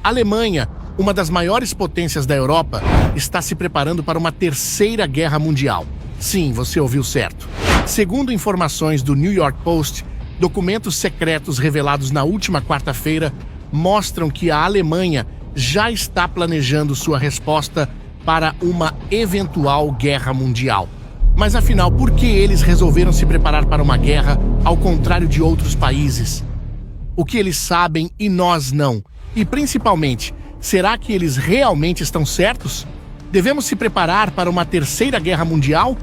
A Alemanha, uma das maiores potências da Europa, está se preparando para uma terceira guerra mundial. Sim, você ouviu certo. Segundo informações do New York Post, documentos secretos revelados na última quarta-feira mostram que a Alemanha já está planejando sua resposta para uma eventual guerra mundial. Mas afinal, por que eles resolveram se preparar para uma guerra ao contrário de outros países? O que eles sabem e nós não? E principalmente, será que eles realmente estão certos? Devemos se preparar para uma terceira guerra mundial?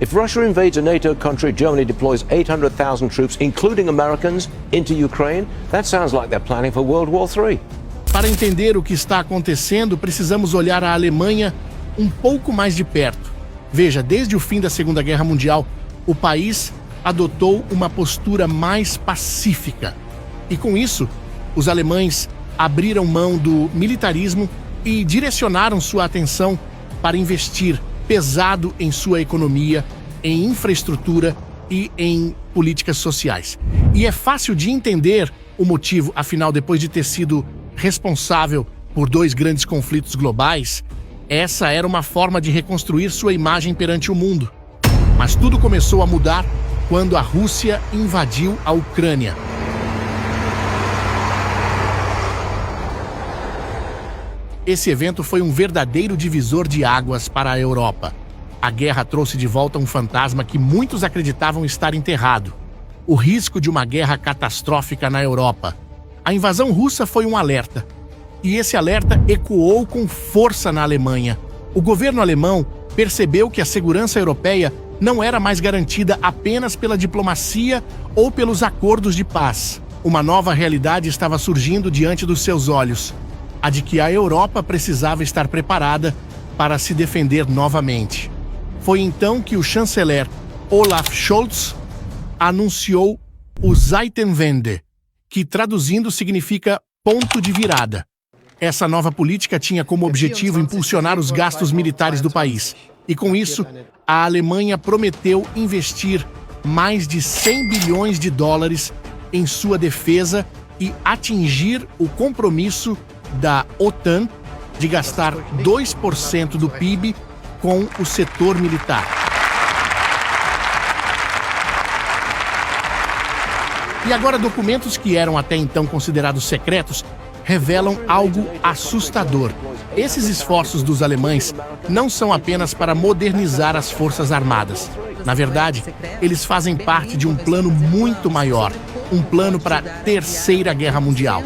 If Russia invades a NATO country, Germany deploys 800,000 troops, including Americans, into Ukraine. That sounds like they're planning for World War III. Para entender o que está acontecendo, precisamos olhar a Alemanha um pouco mais de perto. Veja, desde o fim da Segunda Guerra Mundial, o país adotou uma postura mais pacífica. E com isso, os alemães abriram mão do militarismo e direcionaram sua atenção para investir pesado em sua economia, em infraestrutura e em políticas sociais. E é fácil de entender o motivo, afinal, depois de ter sido responsável por 2 grandes conflitos globais, essa era uma forma de reconstruir sua imagem perante o mundo. Mas tudo começou a mudar quando a Rússia invadiu a Ucrânia. Esse evento foi um verdadeiro divisor de águas para a Europa. A guerra trouxe de volta um fantasma que muitos acreditavam estar enterrado: o risco de uma guerra catastrófica na Europa. A invasão russa foi um alerta, e esse alerta ecoou com força na Alemanha. O governo alemão percebeu que a segurança europeia não era mais garantida apenas pela diplomacia ou pelos acordos de paz. Uma nova realidade estava surgindo diante dos seus olhos: a de que a Europa precisava estar preparada para se defender novamente. Foi então que o chanceler Olaf Scholz anunciou o Zeitenwende, que traduzindo significa ponto de virada. Essa nova política tinha como objetivo impulsionar os gastos militares do país. E com isso, a Alemanha prometeu investir mais de 100 bilhões de dólares em sua defesa e atingir o compromisso da OTAN de gastar 2% do PIB com o setor militar. E agora, documentos que eram até então considerados secretos revelam algo assustador. Esses esforços dos alemães não são apenas para modernizar as forças armadas. Na verdade, eles fazem parte de um plano muito maior, um plano para a Terceira Guerra Mundial.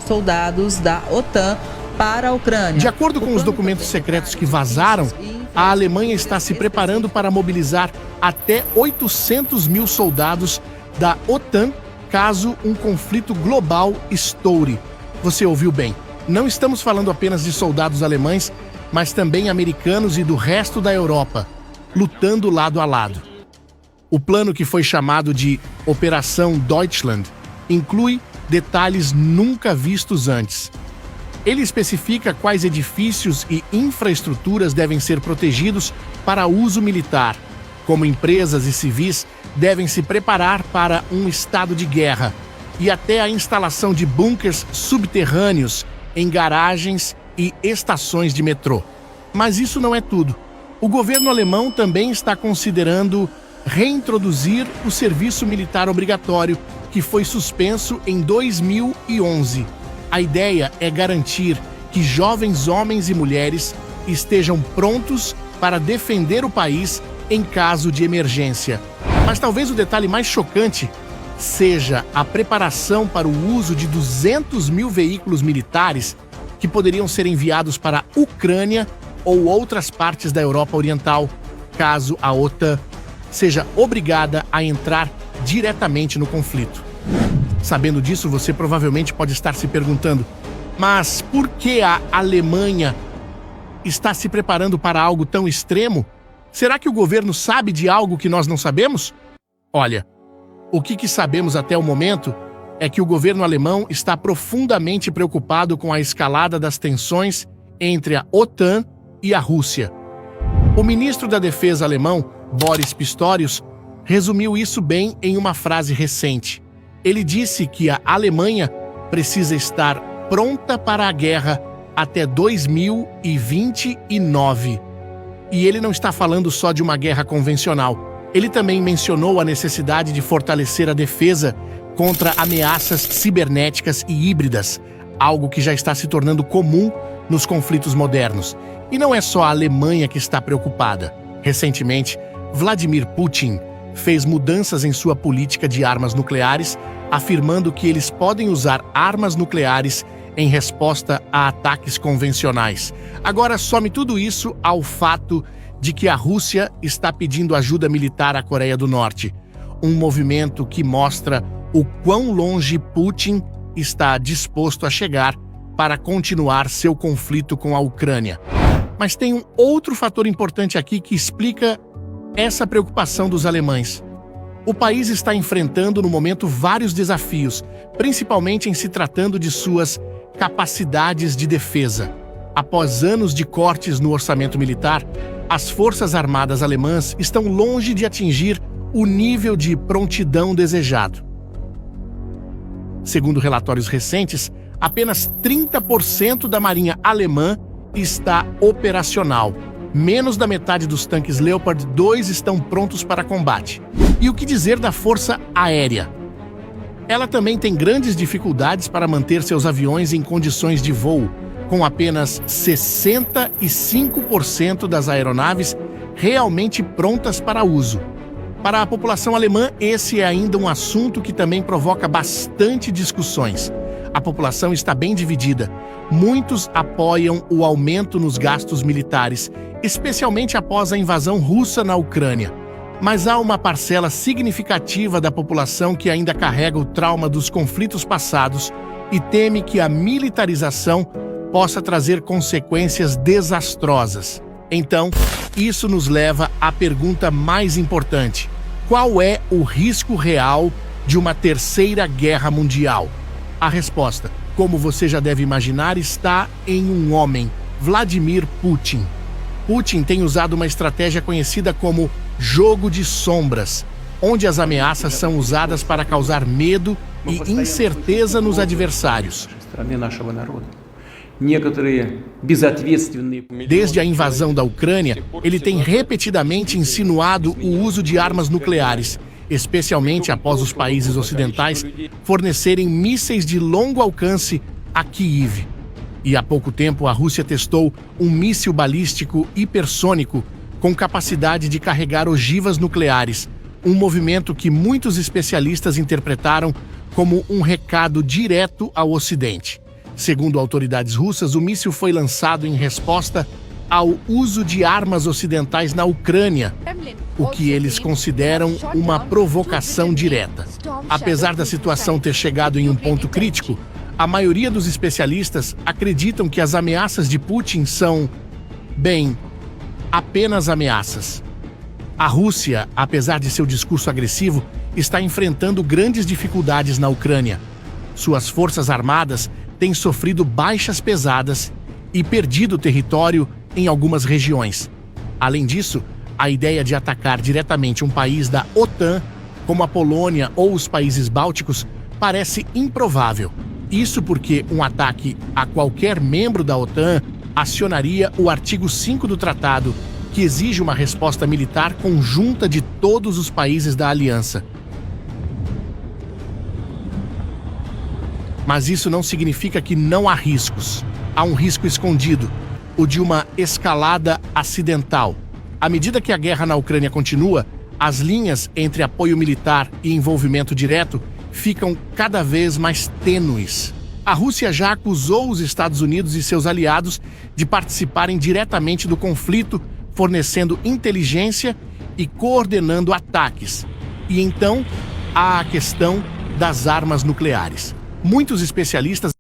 Soldados da OTAN para a Ucrânia. De acordo com os documentos secretos que vazaram, a Alemanha está se preparando para mobilizar até 800 mil soldados da OTAN caso um conflito global estoure. Você ouviu bem. Não estamos falando apenas de soldados alemães, mas também americanos e do resto da Europa, lutando lado a lado. O plano, que foi chamado de Operação Deutschland, inclui detalhes nunca vistos antes. Ele especifica quais edifícios e infraestruturas devem ser protegidos para uso militar, como empresas e civis devem se preparar para um estado de guerra, e até a instalação de bunkers subterrâneos em garagens e estações de metrô. Mas isso não é tudo. O governo alemão também está considerando reintroduzir o serviço militar obrigatório, que foi suspenso em 2011. A ideia é garantir que jovens homens e mulheres estejam prontos para defender o país em caso de emergência. Mas talvez o detalhe mais chocante seja a preparação para o uso de 200 mil veículos militares que poderiam ser enviados para a Ucrânia ou outras partes da Europa Oriental, caso a OTAN seja obrigada a entrar diretamente no conflito. Sabendo disso, você provavelmente pode estar se perguntando: mas por que a Alemanha está se preparando para algo tão extremo? Será que o governo sabe de algo que nós não sabemos? Olha, o que sabemos até o momento é que o governo alemão está profundamente preocupado com a escalada das tensões entre a OTAN e a Rússia. O ministro da Defesa alemão, Boris Pistorius, resumiu isso bem em uma frase recente. Ele disse que a Alemanha precisa estar pronta para a guerra até 2029. E ele não está falando só de uma guerra convencional. Ele também mencionou a necessidade de fortalecer a defesa contra ameaças cibernéticas e híbridas, algo que já está se tornando comum nos conflitos modernos. E não é só a Alemanha que está preocupada. Recentemente, Vladimir Putin fez mudanças em sua política de armas nucleares, afirmando que eles podem usar armas nucleares em resposta a ataques convencionais. Agora, some tudo isso ao fato de que a Rússia está pedindo ajuda militar à Coreia do Norte, um movimento que mostra o quão longe Putin está disposto a chegar para continuar seu conflito com a Ucrânia. Mas tem um outro fator importante aqui que explica essa preocupação dos alemães. O país está enfrentando no momento vários desafios, principalmente em se tratando de suas capacidades de defesa. Após anos de cortes no orçamento militar, as forças armadas alemãs estão longe de atingir o nível de prontidão desejado. Segundo relatórios recentes, apenas 30% da marinha alemã está operacional. Menos da metade dos tanques Leopard 2 estão prontos para combate. E o que dizer da força aérea? Ela também tem grandes dificuldades para manter seus aviões em condições de voo, com apenas 65% das aeronaves realmente prontas para uso. Para a população alemã, esse é ainda um assunto que também provoca bastante discussões. A população está bem dividida. Muitos apoiam o aumento nos gastos militares, especialmente após a invasão russa na Ucrânia. Mas há uma parcela significativa da população que ainda carrega o trauma dos conflitos passados e teme que a militarização possa trazer consequências desastrosas. Então, isso nos leva à pergunta mais importante: qual é o risco real de uma terceira guerra mundial? A resposta, como você já deve imaginar, está em um homem, Vladimir Putin. Putin tem usado uma estratégia conhecida como jogo de sombras, onde as ameaças são usadas para causar medo e incerteza nos adversários. Desde a invasão da Ucrânia, ele tem repetidamente insinuado o uso de armas nucleares, especialmente após os países ocidentais fornecerem mísseis de longo alcance a Kyiv. E há pouco tempo a Rússia testou um míssil balístico hipersônico com capacidade de carregar ogivas nucleares, um movimento que muitos especialistas interpretaram como um recado direto ao Ocidente. Segundo autoridades russas, o míssil foi lançado em resposta ao uso de armas ocidentais na Ucrânia, o que eles consideram uma provocação direta. Apesar da situação ter chegado em um ponto crítico, a maioria dos especialistas acreditam que as ameaças de Putin são, bem, apenas ameaças. A Rússia, apesar de seu discurso agressivo, está enfrentando grandes dificuldades na Ucrânia. Suas forças armadas têm sofrido baixas pesadas e perdido território em algumas regiões. Além disso, a ideia de atacar diretamente um país da OTAN, como a Polônia ou os países bálticos, parece improvável. Isso porque um ataque a qualquer membro da OTAN acionaria o artigo 5 do tratado, que exige uma resposta militar conjunta de todos os países da aliança. Mas isso não significa que não há riscos. Há um risco escondido, o de uma escalada acidental. À medida que a guerra na Ucrânia continua, as linhas entre apoio militar e envolvimento direto ficam cada vez mais tênues. A Rússia já acusou os Estados Unidos e seus aliados de participarem diretamente do conflito, fornecendo inteligência e coordenando ataques. E então há a questão das armas nucleares. Muitos especialistas